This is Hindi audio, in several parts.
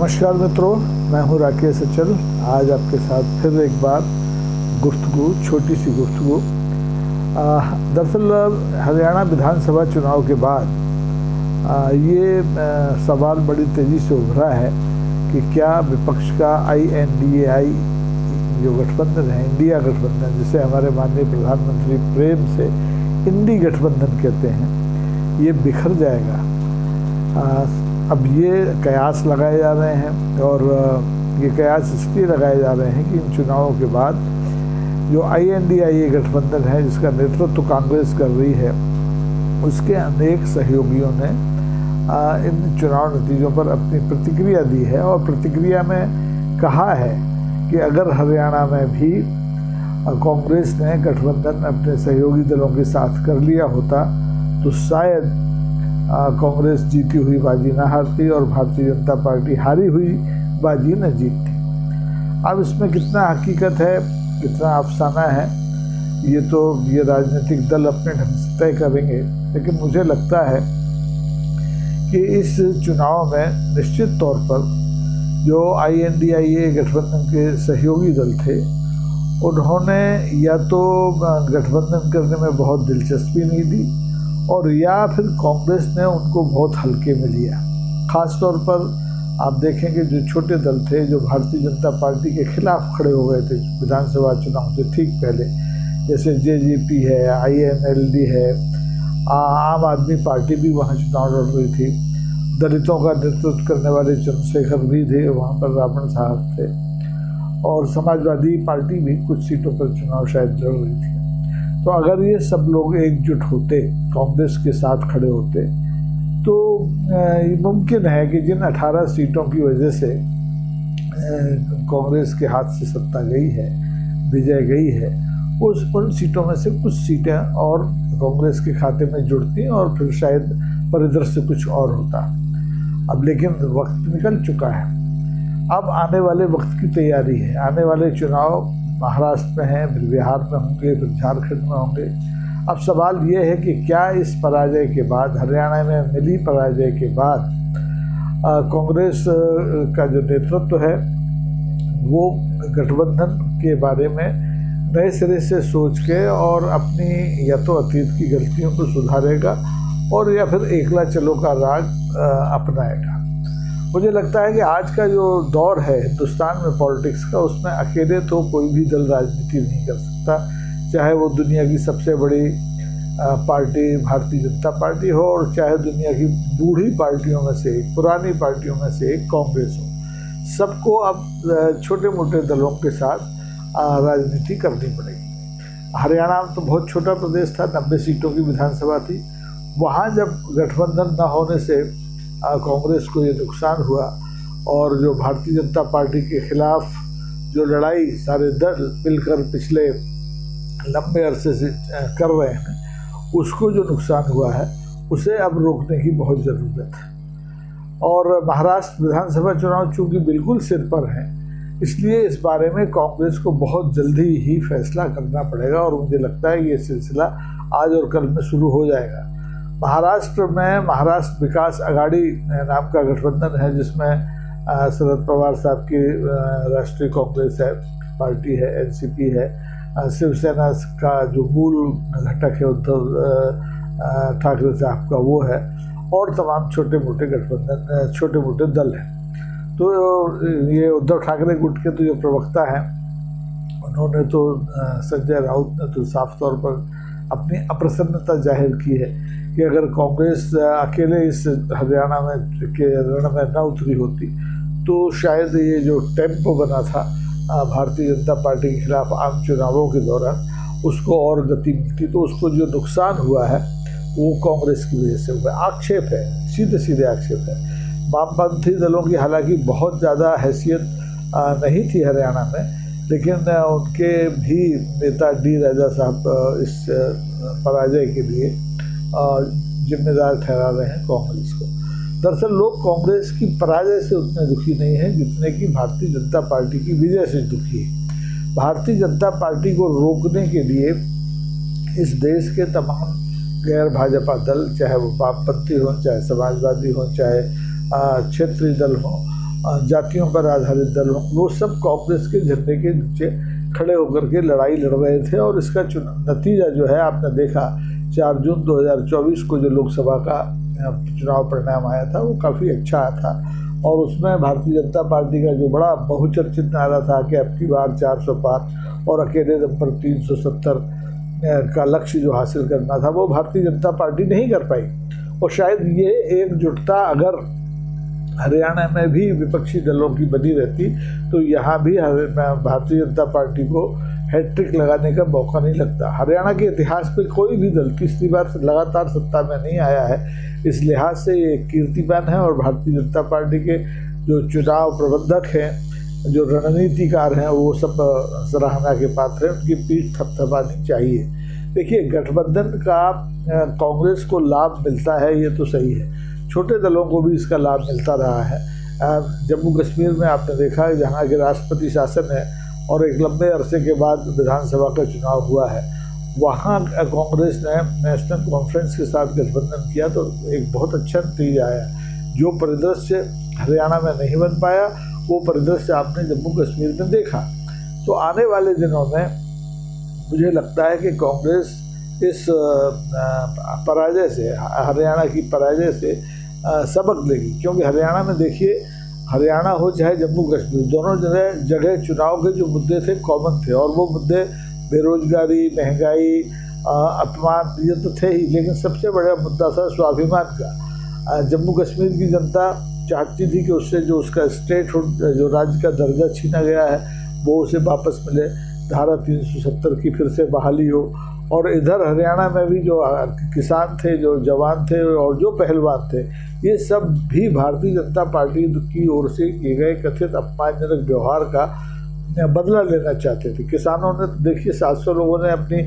नमस्कार मित्रों, मैं हूं राकेश अचल। आज आपके साथ फिर एक बार गुफ्तगू, छोटी सी गुफ्तगू। दरअसल हरियाणा विधानसभा चुनाव के बाद ये सवाल बड़ी तेज़ी से उभरा है कि क्या विपक्ष का INDAI जो गठबंधन है, इंडिया गठबंधन, जिसे हमारे माननीय प्रधानमंत्री प्रेम से इंडी गठबंधन कहते हैं, ये बिखर जाएगा। अब ये कयास लगाए जा रहे हैं और ये कयास इसलिए लगाए जा रहे हैं कि इन चुनावों के बाद जो INDAI गठबंधन है, जिसका नेतृत्व कांग्रेस कर रही है, उसके अनेक सहयोगियों ने इन चुनाव नतीजों पर अपनी प्रतिक्रिया दी है और प्रतिक्रिया में कहा है कि अगर हरियाणा में भी कांग्रेस ने गठबंधन अपने सहयोगी दलों के साथ कर लिया होता तो शायद कांग्रेस जीती हुई बाजी न हारती और भारतीय जनता पार्टी हारी हुई बाजी न जीतती। अब इसमें कितना हकीकत है, कितना अफसाना है, ये राजनीतिक दल अपने ढंग से तय करेंगे। लेकिन मुझे लगता है कि इस चुनाव में निश्चित तौर पर जो INDAI गठबंधन के सहयोगी दल थे, उन्होंने या तो गठबंधन करने में बहुत दिलचस्पी नहीं दी और या फिर कांग्रेस ने उनको बहुत हल्के में लिया। ख़ास तौर पर आप देखेंगे जो छोटे दल थे, जो भारतीय जनता पार्टी के खिलाफ खड़े हो गए थे विधानसभा चुनाव से ठीक पहले, जैसे JJP है, INLD है, आम आदमी पार्टी भी वहाँ चुनाव लड़ रही थी, दलितों का नेतृत्व करने वाले चंद्रशेखर भी थे, वहाँ पर रावण साहब थे, और समाजवादी पार्टी भी कुछ सीटों पर चुनाव शायद लड़ रही थी। तो अगर ये सब लोग एकजुट होते, कांग्रेस के साथ खड़े होते, तो मुमकिन है कि जिन 18 सीटों की वजह से कांग्रेस के हाथ से सत्ता गई है, विजय गई है, उन सीटों में से कुछ सीटें और कांग्रेस के खाते में जुड़ती और फिर शायद परिदृश्य कुछ और होता। अब लेकिन वक्त निकल चुका है। अब आने वाले वक्त की तैयारी है। आने वाले चुनाव महाराष्ट्र में हैं, फिर बिहार में होंगे, फिर झारखंड में होंगे। अब सवाल ये है कि क्या इस पराजय के बाद, हरियाणा में मिली पराजय के बाद, कांग्रेस का जो नेतृत्व है वो गठबंधन के बारे में नए सिरे से सोच के और अपनी या तो अतीत की गलतियों को सुधारेगा और या फिर एकला चलो का राग अपनाएगा। मुझे लगता है कि आज का जो दौर है हिंदुस्तान में पॉलिटिक्स का, उसमें अकेले तो कोई भी दल राजनीति नहीं कर सकता, चाहे वो दुनिया की सबसे बड़ी पार्टी भारतीय जनता पार्टी हो और चाहे दुनिया की बूढ़ी पार्टियों में से एक, पुरानी पार्टियों में से एक कांग्रेस हो। सबको अब छोटे मोटे दलों के साथ राजनीति करनी पड़ेगी। हरियाणा तो बहुत छोटा प्रदेश था, 90 सीटों की विधानसभा थी। वहाँ जब गठबंधन न होने से कांग्रेस को ये नुकसान हुआ और जो भारतीय जनता पार्टी के खिलाफ जो लड़ाई सारे दल मिलकर पिछले लंबे अरसे से कर रहे हैं, उसको जो नुकसान हुआ है उसे अब रोकने की बहुत ज़रूरत है। और महाराष्ट्र विधानसभा चुनाव चूँकि बिल्कुल सिर पर हैं, इसलिए इस बारे में कांग्रेस को बहुत जल्दी ही फैसला करना पड़ेगा और मुझे लगता है ये सिलसिला आज और कल में शुरू हो जाएगा। महाराष्ट्र में महाराष्ट्र विकास आघाड़ी नाम का गठबंधन है, जिसमें शरद पवार साहब की राष्ट्रीय कांग्रेस है, पार्टी है, NCP है, शिवसेना का जो मूल घटक है उद्धव ठाकरे साहब का वो है, और तमाम छोटे मोटे गठबंधन, छोटे मोटे दल हैं। तो ये उद्धव ठाकरे गुट के तो जो प्रवक्ता हैं, उन्होंने तो संजय राउत ने तो साफ तौर पर अपनी अप्रसन्नता जाहिर की है कि अगर कांग्रेस अकेले इस हरियाणा में के रण में न उतरी होती तो शायद ये जो टेम्पो बना था भारतीय जनता पार्टी के खिलाफ आम चुनावों के दौरान, उसको और गति मिलती। तो उसको जो नुकसान हुआ है वो कांग्रेस की वजह से हुआ। आक्षेप है, सीधे सीधे आक्षेप है। वामपंथी दलों की हालांकि बहुत ज़्यादा हैसियत नहीं थी हरियाणा में, लेकिन उनके भी नेता D राजा साहब इस पराजय के लिए जिम्मेदार ठहरा रहे हैं कांग्रेस को। दरअसल लोग कांग्रेस की पराजय से उतने दुखी नहीं हैं जितने कि भारतीय जनता पार्टी की विजय से दुखी है। भारतीय जनता पार्टी को रोकने के लिए इस देश के तमाम गैर भाजपा दल, चाहे वो वामपंथी हों, चाहे समाजवादी हों, चाहे क्षेत्रीय दल हों, जातियों पर आधारित दल हों, वो सब कांग्रेस के झंडे के नीचे खड़े होकर के लड़ाई लड़ रहे थे। और इसका नतीजा जो है आपने देखा 4 जून 2024 को जो लोकसभा का चुनाव परिणाम आया था वो काफ़ी अच्छा आया था। और उसमें भारतीय जनता पार्टी का जो बड़ा बहुचर्चित नारा था कि अब की बार 400 पार और अकेले दम पर 370 का लक्ष्य जो हासिल करना था वो भारतीय जनता पार्टी नहीं कर पाई। और शायद ये एकजुटता अगर हरियाणा में भी विपक्षी दलों की बनी रहती तो यहाँ भी भारतीय जनता पार्टी को हैट्रिक लगाने का मौका नहीं लगता। हरियाणा के इतिहास में कोई भी दल तीसरी बार लगातार सत्ता में नहीं आया है, इस लिहाज से ये कीर्तिमान है। और भारतीय जनता पार्टी के जो चुनाव प्रबंधक हैं, जो रणनीतिकार हैं, वो सब सराहना के पात्र हैं, उनकी पीठ थपथपानी चाहिए। देखिए, गठबंधन का कांग्रेस को लाभ मिलता है ये तो सही है, छोटे दलों को भी इसका लाभ मिलता रहा है। जम्मू कश्मीर में आपने देखा है जहाँ के राष्ट्रपति शासन है और एक लंबे अरसे के बाद विधानसभा का चुनाव हुआ है, वहाँ कांग्रेस ने नेशनल कॉन्फ्रेंस के साथ गठबंधन किया तो एक बहुत अच्छा नतीजा आया। जो परिदृश्य हरियाणा में नहीं बन पाया वो परिदृश्य आपने जम्मू कश्मीर में देखा। तो आने वाले दिनों में मुझे लगता है कि कांग्रेस इस पराजय से, हरियाणा की पराजय से सबक लेगी। क्योंकि हरियाणा में देखिए, हरियाणा हो चाहे जम्मू कश्मीर, दोनों जगह चुनाव के जो मुद्दे थे कॉमन थे। और वो मुद्दे बेरोजगारी, महंगाई, अपमान ये तो थे ही, लेकिन सबसे बड़ा मुद्दा था स्वाभिमान का। जम्मू कश्मीर की जनता चाहती थी कि उससे जो उसका स्टेटहुड, जो राज्य का दर्जा छीना गया है, वो उसे वापस मिले, धारा 370 की फिर से बहाली हो। और इधर हरियाणा में भी जो किसान थे, जो जवान थे और जो पहलवान थे, ये सब भी भारतीय जनता पार्टी की ओर से किए गए कथित अपमानजनक व्यवहार का बदला लेना चाहते थे। किसानों ने देखिए 700 लोगों ने अपनी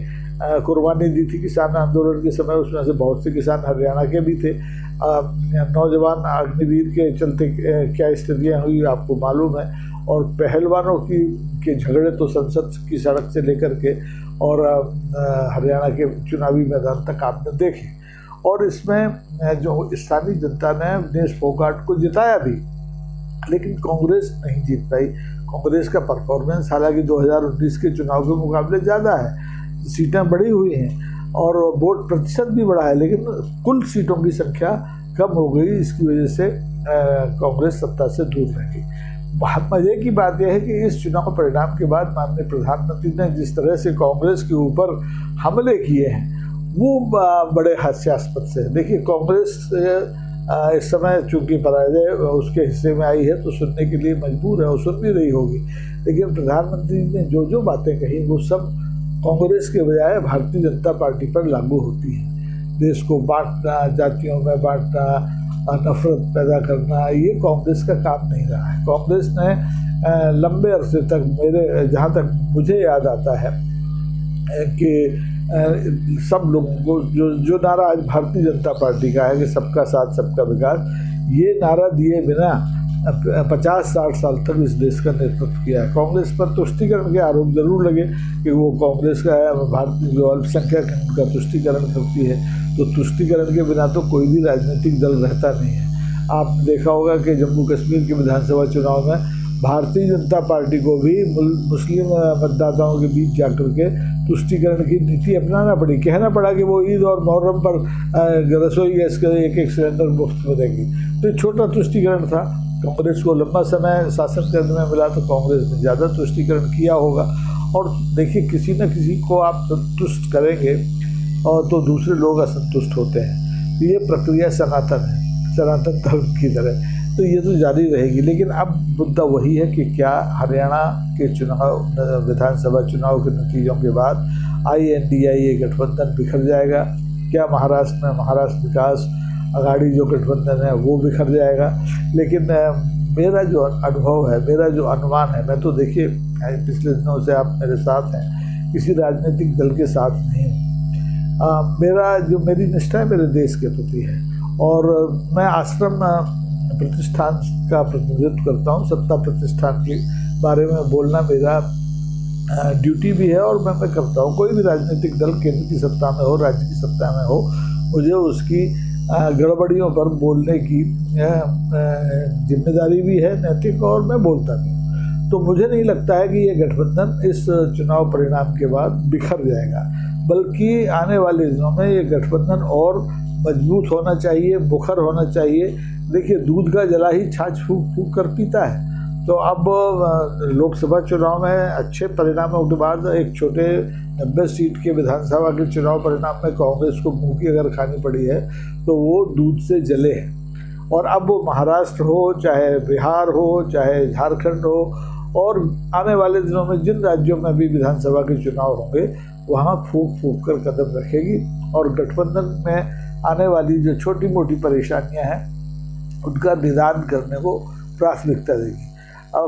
कुर्बानी दी थी किसान आंदोलन के समय, उसमें से बहुत से किसान हरियाणा के भी थे। नौजवान अग्निवीर के चलते क्या स्थितियाँ हुई आपको मालूम है। और पहलवानों के झगड़े तो संसद की सड़क से लेकर के और हरियाणा के चुनावी मैदान तक आपने देखे। और इसमें जो स्थानीय जनता ने दिनेश फोगाट को जिताया भी, लेकिन कांग्रेस नहीं जीत पाई। कांग्रेस का परफॉर्मेंस हालांकि 2019 के चुनाव के मुकाबले ज़्यादा है, सीटें बढ़ी हुई हैं और वोट प्रतिशत भी बढ़ा है, लेकिन कुल सीटों की संख्या कम हो गई। इसकी वजह से कांग्रेस सत्ता से दूर रह गई। मजे की बात यह है कि इस चुनाव परिणाम के बाद माननीय प्रधानमंत्री ने जिस तरह से कांग्रेस के ऊपर हमले किए हैं वो बड़े हास्यास्पद से। देखिए, कांग्रेस इस समय चूंकि पराजय उसके हिस्से में आई है तो सुनने के लिए मजबूर है, वो सुन भी रही होगी। लेकिन प्रधानमंत्री ने जो जो बातें कही वो सब कांग्रेस के बजाय भारतीय जनता पार्टी पर लागू होती है। देश को बांटना, जातियों में बांटना, नफरत पैदा करना, ये कांग्रेस का काम नहीं रहा है। कांग्रेस ने लंबे अरसे तक, मेरे जहाँ तक मुझे याद आता है कि सब लोगों को जो नारा आज भारतीय जनता पार्टी का है कि सबका साथ सबका विकास, ये नारा दिए बिना 50-60 साल तक इस देश का नेतृत्व किया है। कांग्रेस पर तुष्टीकरण के आरोप जरूर लगे कि वो कांग्रेस का भारतीय जो अल्पसंख्यक का तुष्टीकरण करती है, तो तुष्टीकरण के बिना तो कोई भी राजनीतिक दल रहता नहीं है। आपने देखा होगा कि जम्मू कश्मीर के विधानसभा चुनाव में भारतीय जनता पार्टी को भी मुस्लिम मतदाताओं के बीच जाकर के तुष्टीकरण की नीति अपनाना पड़ी। कहना पड़ा कि वो ईद और मुहर्रम पर रसोई गैस का एक सिलेंडर मुफ्त में देगी। तो छोटा तुष्टीकरण था। कांग्रेस को लंबा समय शासन करने में मिला तो कांग्रेस ने ज़्यादा तुष्टीकरण किया होगा। और देखिए, किसी न किसी को आप संतुष्ट करेंगे और तो दूसरे लोग असंतुष्ट होते हैं। तो ये प्रक्रिया सनातन है, सनातन धर्म की तरह, तो ये तो जारी रहेगी। लेकिन अब मुद्दा वही है कि क्या हरियाणा के चुनाव, विधानसभा चुनाव के नतीजों के बाद INDIA गठबंधन बिखर जाएगा? क्या महाराष्ट्र में महाराष्ट्र विकास अघाड़ी जो गठबंधन है वो बिखर जाएगा? लेकिन मेरा जो अनुभव है, मेरा जो अनुमान है, मैं तो देखिए पिछले दिनों से आप मेरे साथ हैं, किसी राजनीतिक दल के साथ नहीं हूँ। मेरी निष्ठा है मेरे देश के प्रति है और मैं आश्रम प्रतिष्ठान का प्रतिनिधित्व करता हूँ। सत्ता प्रतिष्ठान के बारे में बोलना मेरा ड्यूटी भी है और मैं करता हूँ। कोई भी राजनीतिक दल केंद्र की सत्ता में हो, राज्य की सत्ता में हो, मुझे उसकी गड़बड़ियों पर बोलने की जिम्मेदारी भी है नैतिक, और मैं बोलता भी हूँ। तो मुझे नहीं लगता है कि ये गठबंधन इस चुनाव परिणाम के बाद बिखर जाएगा, बल्कि आने वाले दिनों में ये गठबंधन और मजबूत होना चाहिए, मुखर होना चाहिए। देखिए, दूध का जला ही छाछ फूक फूक कर पीता है। तो अब लोकसभा चुनाव में अच्छे परिणामों के बाद एक छोटे 90 सीट के विधानसभा के चुनाव परिणाम में कांग्रेस को मुंह की अगर खानी पड़ी है तो वो दूध से जले हैं। और अब वो महाराष्ट्र हो, चाहे बिहार हो, चाहे झारखंड हो, और आने वाले दिनों में जिन राज्यों में भी विधानसभा के चुनाव होंगे वहाँ फूक फूक कर कदम रखेगी, और गठबंधन में आने वाली जो छोटी मोटी परेशानियाँ हैं उनका निदान करने को प्राथमिकता देगी।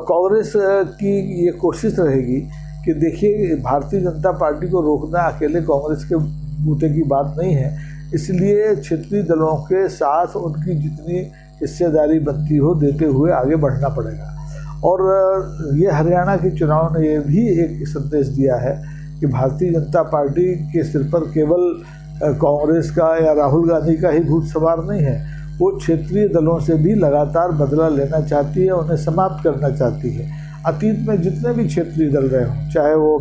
कांग्रेस की ये कोशिश रहेगी कि देखिए, भारतीय जनता पार्टी को रोकना अकेले कांग्रेस के बूते की बात नहीं है, इसलिए क्षेत्रीय दलों के साथ उनकी जितनी हिस्सेदारी बनती हो देते हुए आगे बढ़ना पड़ेगा। और ये हरियाणा के चुनाव ने ये भी एक संदेश दिया है कि भारतीय जनता पार्टी के सिर पर केवल कांग्रेस का या राहुल गांधी का ही भूत सवार नहीं है, वो क्षेत्रीय दलों से भी लगातार बदला लेना चाहती है, उन्हें समाप्त करना चाहती है। अतीत में जितने भी क्षेत्रीय दल रहे हों, चाहे वो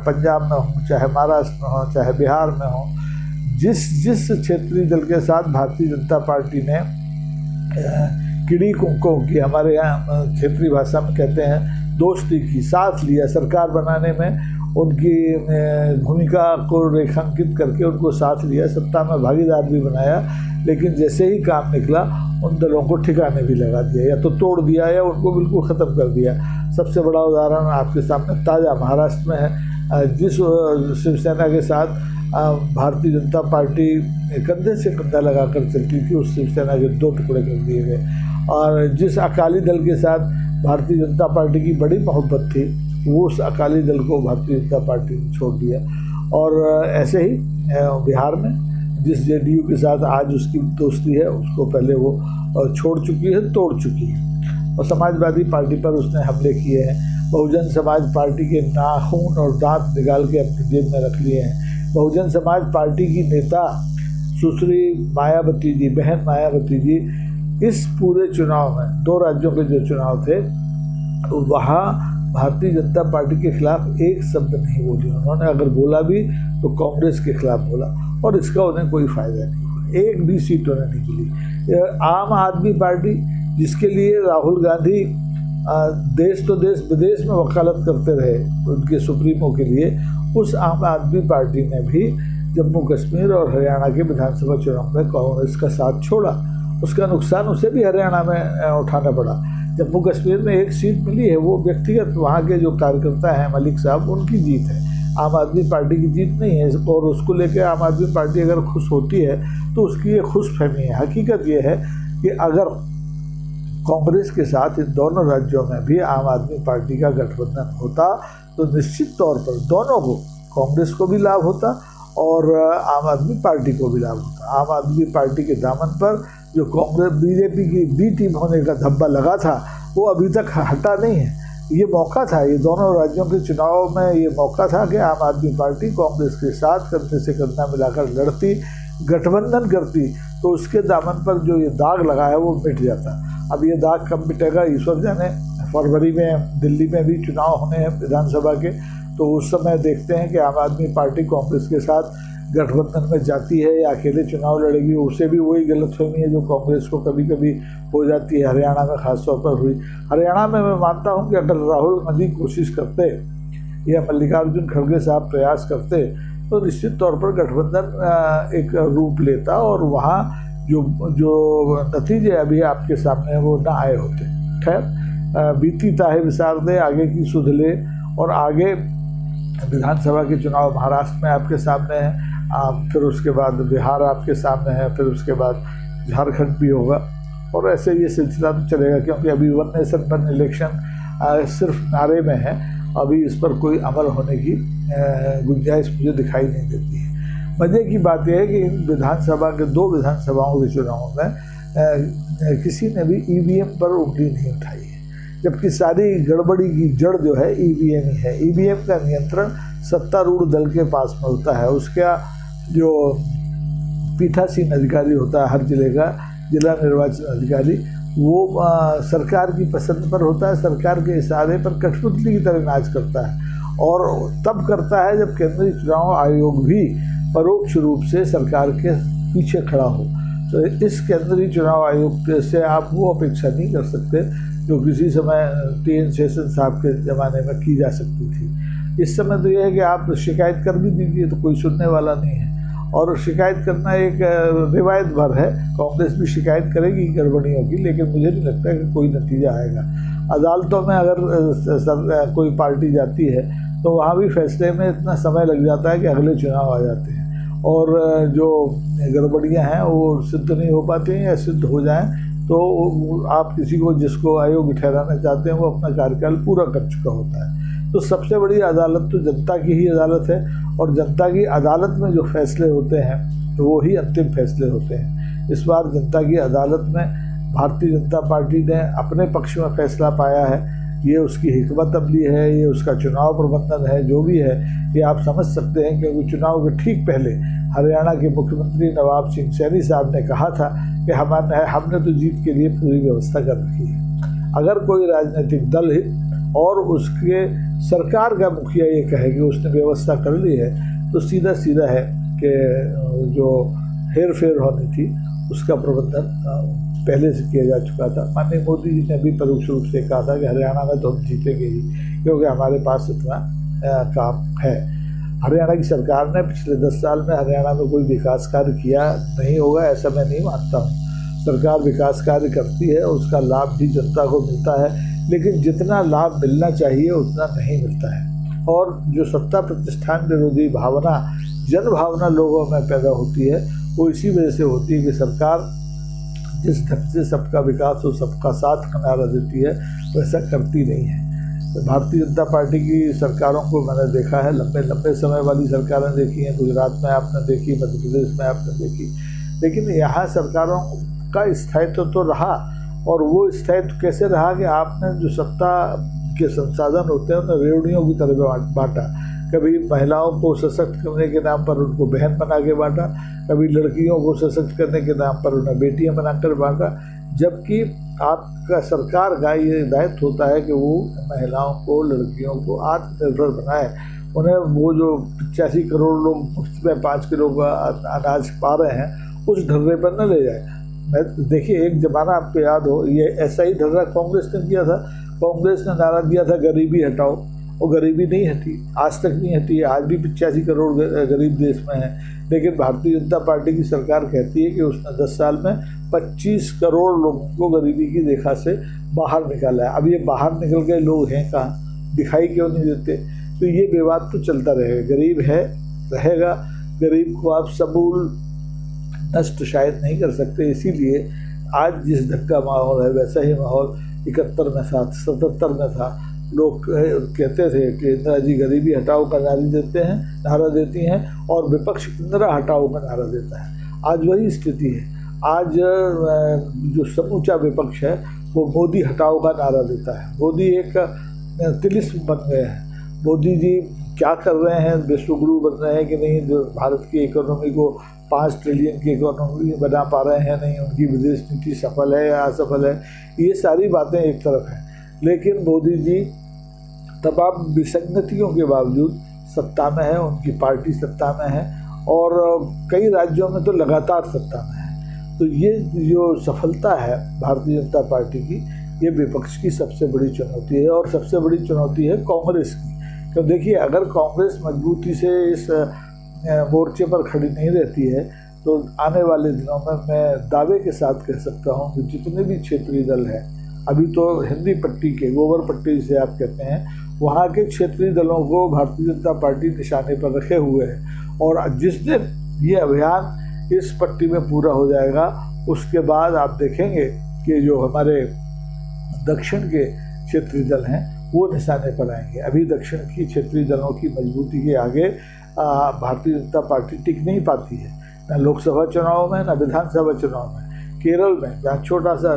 पंजाब में हो, चाहे महाराष्ट्र में हो, चाहे बिहार में हो, जिस क्षेत्रीय दल के साथ भारतीय जनता पार्टी ने किड़ी कुंको की, हमारे यहाँ क्षेत्रीय भाषा में कहते हैं, दोस्ती की, साथ लिया, सरकार बनाने में उनकी भूमिका को रेखांकित करके उनको साथ लिया, सत्ता में भागीदार भी बनाया, लेकिन जैसे ही काम निकला उन दलों को ठिकाने भी लगा दिया, या तो तोड़ दिया या उनको बिल्कुल ख़त्म कर दिया। सबसे बड़ा उदाहरण आपके सामने ताज़ा महाराष्ट्र में है। जिस शिवसेना के साथ भारतीय जनता पार्टी कंधे से कंधा लगाकर चलती थी, उस शिवसेना के 2 टुकड़े कर दिए गए। और जिस अकाली दल के साथ भारतीय जनता पार्टी की बड़ी मोहब्बत थी, वो उस अकाली दल को भारतीय जनता पार्टी ने छोड़ दिया। और ऐसे ही बिहार में जिस जेडीयू के साथ आज उसकी दोस्ती है, उसको पहले वो छोड़ चुकी है, तोड़ चुकी है। और समाजवादी पार्टी पर उसने हमले किए हैं। बहुजन समाज पार्टी के नाखून और दांत निकाल के अपनी जेब में रख लिए हैं। बहुजन समाज पार्टी की नेता सुश्री मायावती जी, बहन मायावती जी, इस पूरे चुनाव में 2 राज्यों के जो चुनाव थे वहाँ भारतीय जनता पार्टी के खिलाफ एक शब्द नहीं बोली। उन्होंने अगर बोला भी तो कांग्रेस के खिलाफ बोला, और इसका उन्हें कोई फ़ायदा नहीं हुआ, एक भी सीट उन्हें नहीं मिली। आम आदमी पार्टी, जिसके लिए राहुल गांधी देश तो देश विदेश में वकालत करते रहे उनके सुप्रीमो के लिए, उस आम आदमी पार्टी ने भी जम्मू कश्मीर और हरियाणा के विधानसभा चुनाव में कांग्रेस का साथ छोड़ा। उसका नुकसान उसे भी हरियाणा में उठाना पड़ा। जम्मू कश्मीर में 1 सीट मिली है, वो व्यक्तिगत वहाँ के जो कार्यकर्ता हैं मलिक साहब, उनकी जीत है, आम आदमी पार्टी की जीत नहीं है। और उसको लेकर आम आदमी पार्टी अगर खुश होती है तो उसकी ये खुशफहमी है। हकीकत ये है कि अगर कांग्रेस के साथ इन दोनों राज्यों में भी आम आदमी पार्टी का गठबंधन होता तो निश्चित तौर पर दोनों को, कांग्रेस को भी लाभ होता और आम आदमी पार्टी को भी लाभ होता। आम आदमी पार्टी के दामन पर जो कांग्रेस बीजेपी की बी टीम होने का धब्बा लगा था, वो अभी तक हटा नहीं है। ये मौका था, ये दोनों राज्यों के चुनाव में ये मौका था कि आम आदमी पार्टी कांग्रेस के साथ कंधे से कंधा मिलाकर लड़ती, गठबंधन करती, तो उसके दामन पर जो ये दाग लगा है वो मिट जाता। अब ये दाग कब मिटेगा ईश्वर जाने। फरवरी में दिल्ली में भी चुनाव होने हैं विधानसभा के, तो उस समय देखते हैं कि आम आदमी पार्टी कांग्रेस के साथ गठबंधन में जाती है या अकेले चुनाव लड़ेगी। उसे भी वही गलतफहमी है जो कांग्रेस को कभी कभी हो जाती है, हरियाणा में खासतौर पर हुई। हरियाणा में मैं मानता हूं कि अगर राहुल गांधी कोशिश करते या मल्लिकार्जुन खड़गे साहब प्रयास करते तो निश्चित तौर पर गठबंधन एक रूप लेता और वहाँ जो नतीजे अभी आपके सामने वो ना आए होते। खैर, बीती ताहे विसार दे, आगे की सुध ले। और आगे विधानसभा के चुनाव महाराष्ट्र में आपके सामने है, फिर उसके बाद बिहार आपके सामने है, फिर उसके बाद झारखंड भी होगा, और ऐसे ये सिलसिला तो चलेगा, क्योंकि अभी 1 नेशन 1 इलेक्शन सिर्फ नारे में है। अभी इस पर कोई अमल होने की गुंजाइश मुझे दिखाई नहीं देती है। मज़े की बात यह है कि इन विधानसभा के 2 विधानसभाओं के चुनावों में किसी ने भी ईवीएम पर उंगली नहीं उठाई है, जबकि सारी गड़बड़ी की जड़ जो है ईवीएम ही है। ईवीएम का नियंत्रण सत्तारूढ़ दल के पास में होता है। उसका जो पीठासीन अधिकारी होता है हर जिले का, जिला निर्वाचन अधिकारी, वो सरकार की पसंद पर होता है, सरकार के इशारे पर कठपुतली की तरह नाच करता है, और तब करता है जब केंद्रीय चुनाव आयोग भी परोक्ष रूप से सरकार के पीछे खड़ा हो। तो इस केंद्रीय चुनाव आयोग से आप वो अपेक्षा नहीं कर सकते जो किसी समय TN शेषन साहब के ज़माने में की जा सकती थी। इस समय तो यह है कि आप शिकायत कर भी दीजिए तो कोई सुनने वाला नहीं है, और शिकायत करना एक रिवायत भर है। कांग्रेस भी शिकायत करेगी गड़बड़ियों की, लेकिन मुझे नहीं लगता कि कोई नतीजा आएगा। अदालतों में अगर कोई पार्टी जाती है तो वहाँ भी फैसले में इतना समय लग जाता है कि अगले चुनाव आ जाते हैं, और जो गड़बड़ियाँ हैं वो सिद्ध नहीं हो पाती हैं, या सिद्ध हो जाएं तो आप किसी को जिसको आयोग ठहराना चाहते हैं वो अपना कार्यकाल पूरा कर चुका होता है। तो सबसे बड़ी अदालत तो जनता की ही अदालत है, और जनता की अदालत में जो फैसले होते हैं तो वो ही अंतिम फैसले होते हैं। इस बार जनता की अदालत में भारतीय जनता पार्टी ने अपने पक्ष में फैसला पाया है। ये उसकी हिकमत अमली है, ये उसका चुनाव प्रबंधन है, जो भी है ये आप समझ सकते हैं। क्योंकि चुनाव के ठीक पहले हरियाणा के मुख्यमंत्री नवाब सिंह सैनी साहब ने कहा था कि हमने तो जीत के लिए पूरी व्यवस्था कर रखी है। अगर कोई राजनीतिक दल और उसके सरकार का मुखिया ये कहे कि उसने व्यवस्था कर ली है, तो सीधा सीधा है कि जो हेर फेर होनी थी उसका प्रबंधन पहले से किया जा चुका था। माननीय मोदी जी ने भी परोक्ष रूप से कहा था कि हरियाणा में तो हम जीतेंगे ही, क्योंकि हमारे पास इतना काम है। हरियाणा की सरकार ने पिछले 10 साल में हरियाणा में कोई विकास कार्य किया नहीं होगा, ऐसा मैं नहीं मानता हूँ। सरकार विकास कार्य करती है, उसका लाभ भी जनता को मिलता है, लेकिन जितना लाभ मिलना चाहिए उतना नहीं मिलता है। और जो सत्ता प्रतिष्ठान विरोधी भावना, जन भावना लोगों में पैदा होती है, वो इसी वजह से होती है कि सरकार जिस ढंग से सबका विकास और सबका साथ का नारा देती है वैसा करती नहीं है। तो भारतीय जनता पार्टी की सरकारों को मैंने देखा है, लंबे समय वाली सरकारें देखी हैं, गुजरात में आपने देखी, मध्य प्रदेश में आपने देखी, लेकिन यहाँ सरकारों का स्थायित्व तो रहा। और वो स्थायित्व कैसे रहा कि आपने जो सत्ता के संसाधन होते हैं उन्हें रेवड़ियों की तरह बांटा। कभी महिलाओं को सशक्त करने के नाम पर उनको बहन बना के बांटा, कभी लड़कियों को सशक्त करने के नाम पर उन्हें बेटियां बनाकर बांटा, जबकि आपका सरकार का ये दायित्व होता है कि वो महिलाओं को, लड़कियों को आत्मनिर्भर बनाए। उन्हें वो जो 85 करोड़ लोग मुफ्त में 5 किलो का अनाज पा रहे हैं उस ढर्रे पर न ले जाए। देखिए, एक ज़माना आपको याद हो, ये ऐसा ही ढर्रा कांग्रेस ने किया था। कांग्रेस ने नारा दिया था गरीबी हटाओ, और गरीबी नहीं हटी, आज तक नहीं हटी। आज भी 85 करोड़ गरीब देश में हैं, लेकिन भारतीय जनता पार्टी की सरकार कहती है कि उसने 10 साल में 25 करोड़ लोगों को गरीबी की रेखा से बाहर निकाला है। अब ये बाहर निकल गए लोग हैं कहाँ, दिखाई क्यों नहीं देते? तो ये विवाद तो चलता रहेगा। गरीब है, रहेगा। गरीब को आप समूल नष्ट शायद नहीं कर सकते। इसीलिए आज जिस ढंग का माहौल है वैसा ही माहौल 71 में था, 77 में था। लोग कहते थे कि इंदिरा जी गरीबी हटाओ का नारा देती हैं, और विपक्ष इंदिरा हटाओ का नारा देता है। आज वही स्थिति है। आज जो समूचा विपक्ष है वो मोदी हटाओ का नारा देता है। मोदी एक तिलिस्म बन गए हैं। मोदी जी क्या कर रहे हैं, विश्वगुरु बन रहे हैं कि नहीं, जो भारत की इकोनॉमी को 5 ट्रिलियन की इकोनॉमी बना पा रहे हैं, नहीं उनकी विदेश नीति सफल है या असफल है, ये सारी बातें एक तरफ हैं। लेकिन मोदी जी तमाम विसंगतियों के बावजूद सत्ता में है, उनकी पार्टी सत्ता में है, और कई राज्यों में तो लगातार सत्ता में है। तो ये जो सफलता है भारतीय जनता पार्टी की, ये विपक्ष की सबसे बड़ी चुनौती है, और सबसे बड़ी चुनौती है कांग्रेस की। तो देखिए, अगर कांग्रेस मजबूती से इस मोर्चे पर खड़ी नहीं रहती है तो आने वाले दिनों में मैं दावे के साथ कह सकता हूँ कि जितने भी क्षेत्रीय दल हैं, अभी तो हिंदी पट्टी के, गोबर पट्टी से आप कहते हैं, वहाँ के क्षेत्रीय दलों को भारतीय जनता पार्टी निशाने पर रखे हुए है। और जिस दिन ये अभियान इस पट्टी में पूरा हो जाएगा, उसके बाद आप देखेंगे कि जो हमारे दक्षिण के क्षेत्रीय दल हैं वो निशाने पर आएंगे। अभी दक्षिण की क्षेत्रीय दलों की मजबूती के आगे भारतीय जनता पार्टी टिक नहीं पाती है, न लोकसभा चुनाव में, न विधानसभा चुनाव में। केरल में, जहाँ छोटा सा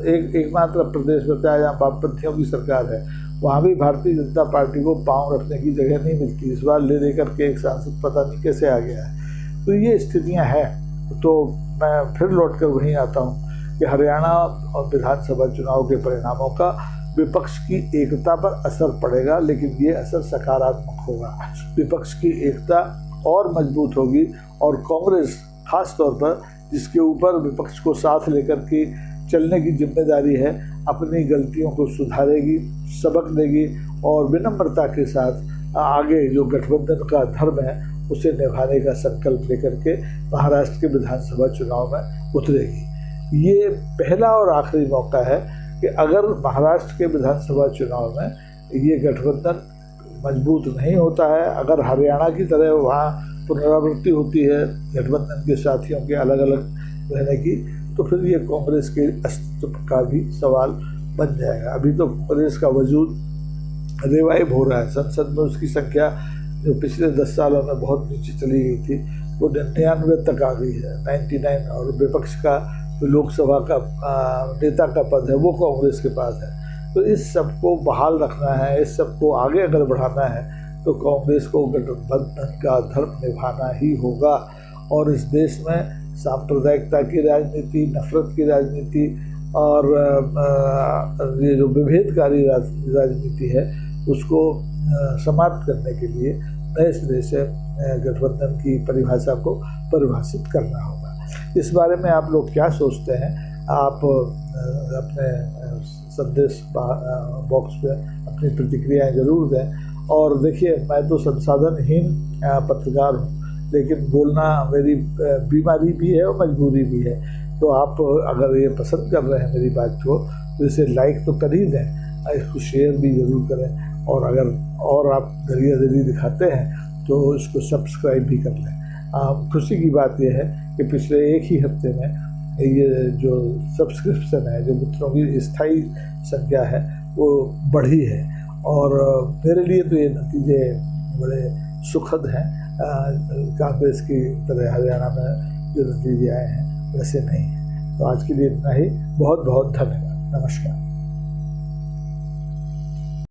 एकमात्र प्रदेश बचा है जहाँ वामपंथियों की सरकार है, वहाँ भी भारतीय जनता पार्टी को पांव रखने की जगह नहीं मिलती। इस बार ले लेकर के एक सांसद पता नहीं कैसे आ गया है। तो ये स्थितियाँ हैं, तो मैं फिर लौट कर वहीं आता हूँ कि हरियाणा और विधानसभा चुनाव के परिणामों का विपक्ष की एकता पर असर पड़ेगा, लेकिन ये असर सकारात्मक होगा। विपक्ष की एकता और मजबूत होगी और कांग्रेस खास तौर पर, जिसके ऊपर विपक्ष को साथ लेकर के चलने की जिम्मेदारी है, अपनी गलतियों को सुधारेगी, सबक देगी और विनम्रता के साथ आगे जो गठबंधन का धर्म है उसे निभाने का संकल्प लेकर के महाराष्ट्र के विधानसभा चुनाव में उतरेगी। ये पहला और आखिरी मौका है कि अगर महाराष्ट्र के विधानसभा चुनाव में ये गठबंधन मजबूत नहीं होता है, अगर हरियाणा की तरह वहाँ पुनरावृत्ति होती है गठबंधन के साथियों के अलग अलग रहने की, तो फिर ये कांग्रेस के अस्तित्व का भी सवाल बन जाएगा। अभी तो कांग्रेस का वजूद रिवाइव हो रहा है। संसद में उसकी संख्या जो पिछले 10 सालों में बहुत नीचे चली गई थी वो 99 तक आ गई है, 99, और विपक्ष का जो लोकसभा का नेता का पद है वो कांग्रेस के पास है। तो इस सब को बहाल रखना है, इस सब को आगे अगर बढ़ाना है तो कांग्रेस को गठबंधन का धर्म निभाना ही होगा। और इस देश में सांप्रदायिकता की राजनीति, नफरत की राजनीति और ये जो विभेदकारी राजनीति है उसको समाप्त करने के लिए नए सिरे से गठबंधन की परिभाषा को परिभाषित करना होगा। इस बारे में आप लोग क्या सोचते हैं? आप अपने संदेश बॉक्स पे अपनी प्रतिक्रियाएं ज़रूर दें। और देखिए, मैं तो संसाधनहीन पत्रकार हूँ, लेकिन बोलना मेरी बीमारी भी है और मजबूरी भी है। तो आप अगर ये पसंद कर रहे हैं मेरी बात को तो इसे लाइक तो कर ही दें, इसको शेयर भी ज़रूर करें, और अगर और आप दरिया दिखाते हैं तो इसको सब्सक्राइब भी कर लें। खुशी की बात यह है कि पिछले एक ही हफ्ते में ये जो सब्सक्रिप्शन है, जो मित्रों की स्थायी संख्या है वो बढ़ी है, और मेरे लिए तो ये नतीजे बड़े सुखद हैं। कांग्रेस की तरह हरियाणा में जो नतीजे आए हैं वैसे नहीं है। तो आज के लिए इतना ही। बहुत बहुत धन्यवाद। नमस्कार।